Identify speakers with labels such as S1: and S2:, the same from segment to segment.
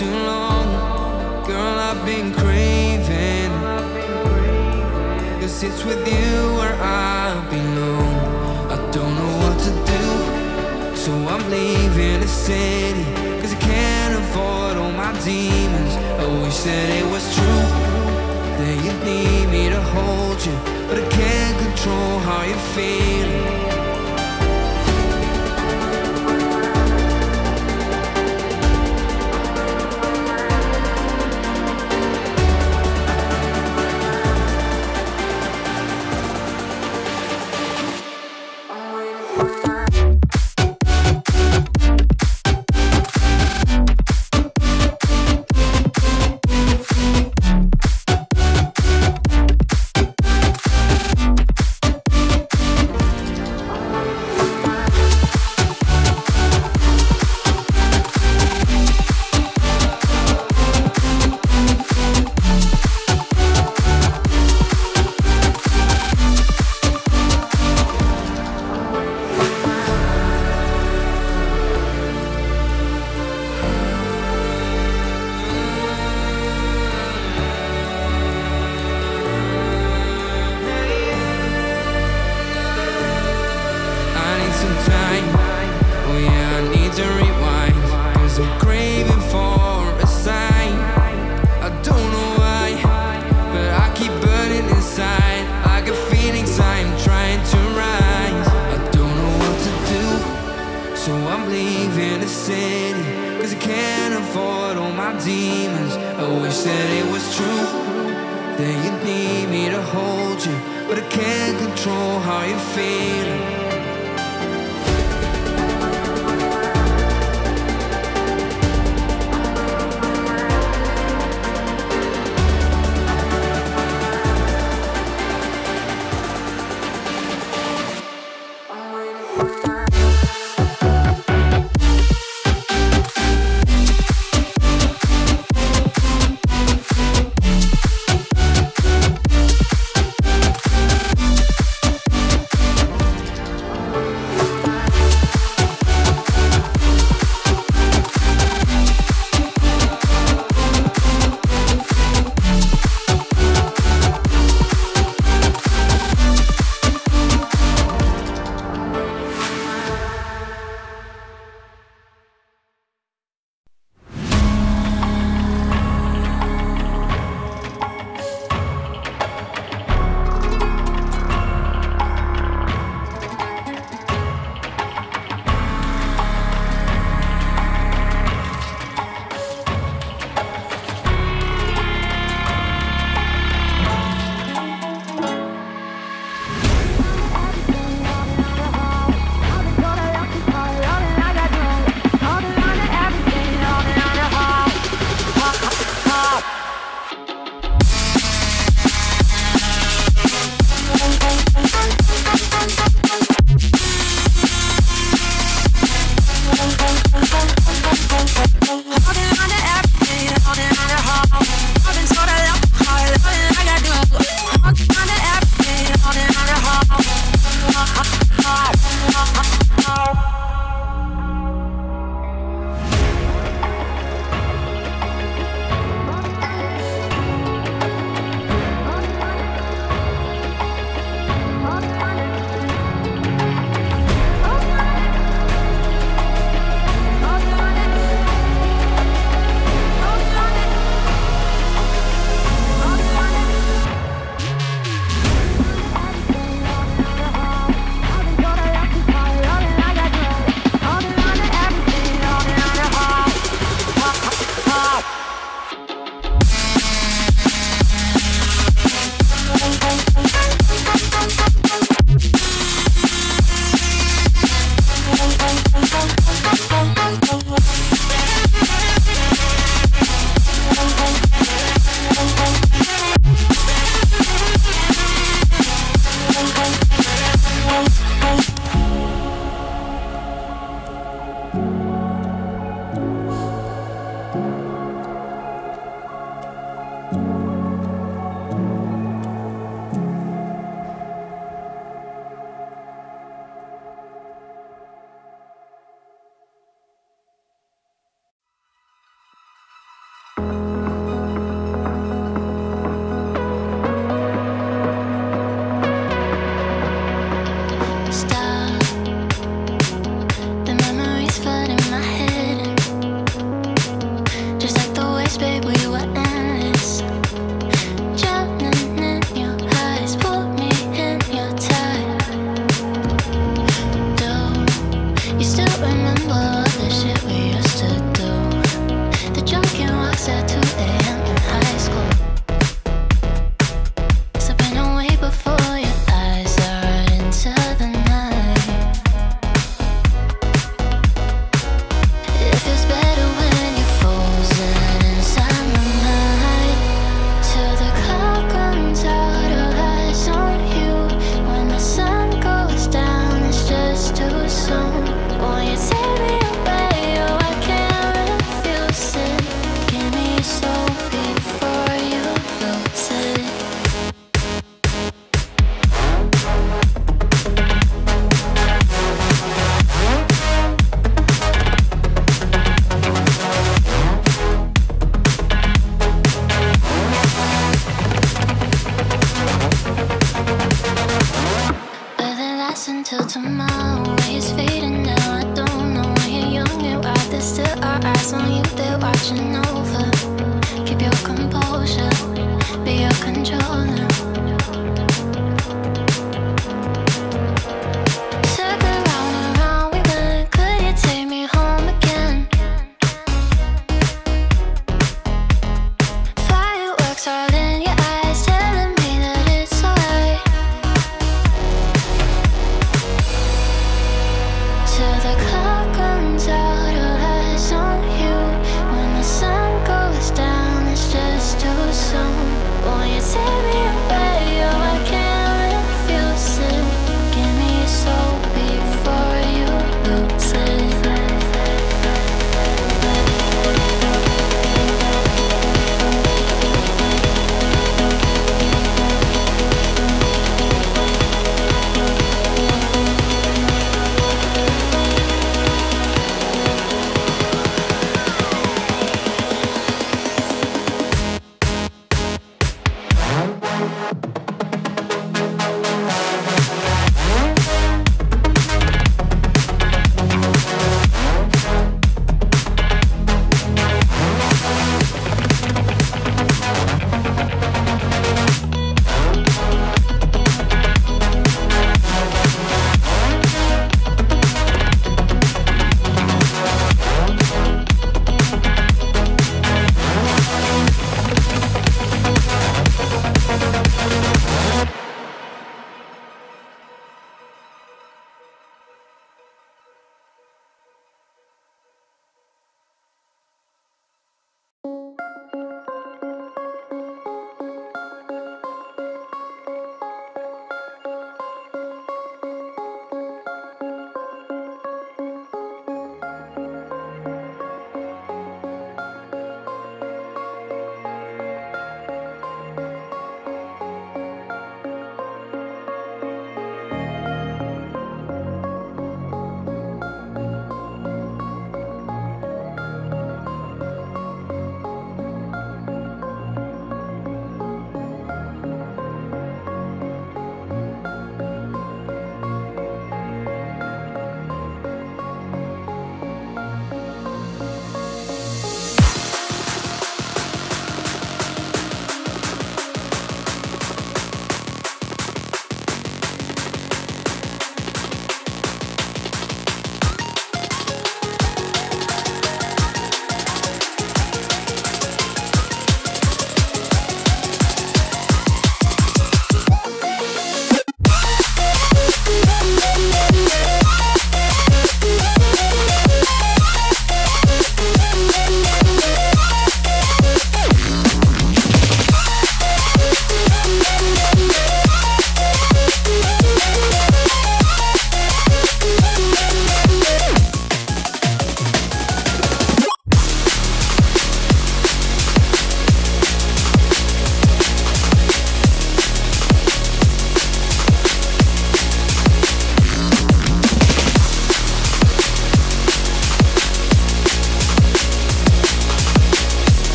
S1: too long. Girl, I've been craving, 'cause it's with you where I belong. I don't know what to do, so I'm leaving the city, 'cause I can't avoid all my demons. I wish that it was true, that you need me to hold you, but I can't control how you're feeling.
S2: us until tomorrow. It's fading now, I don't know. When you're young, you're out there, still our eyes on you, they're watching over. Keep your composure, be your controller. Circle round and round we went, could you take me home again? Fireworks all in your eyes, telling me that it's alright. Till the clock runs out, all eyes on you. When the sun goes down, it's just too soon. Won't you take me away?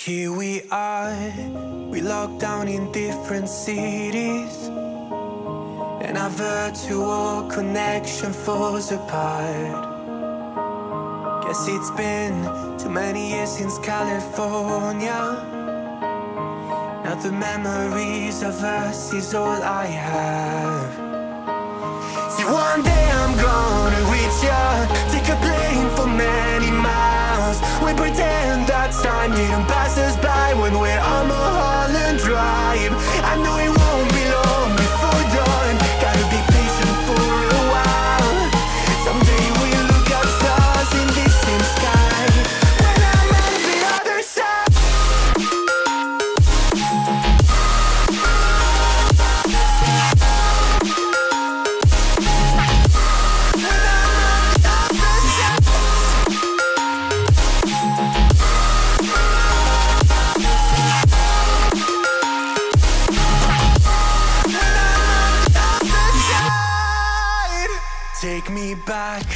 S3: Here we are, we locked down in different cities, and our virtual connection falls apart. Guess it's been too many years since California. Now the memories of us is all I have. See, one day I'm gonna reach ya, take a plane for many miles. We pretend that time didn't pass us by when we're on Mulholland Drive. I know it won't be long before dawn, gotta be patient for a while. Someday we'll look at stars in this same sky, when I'm on the other side. Take me back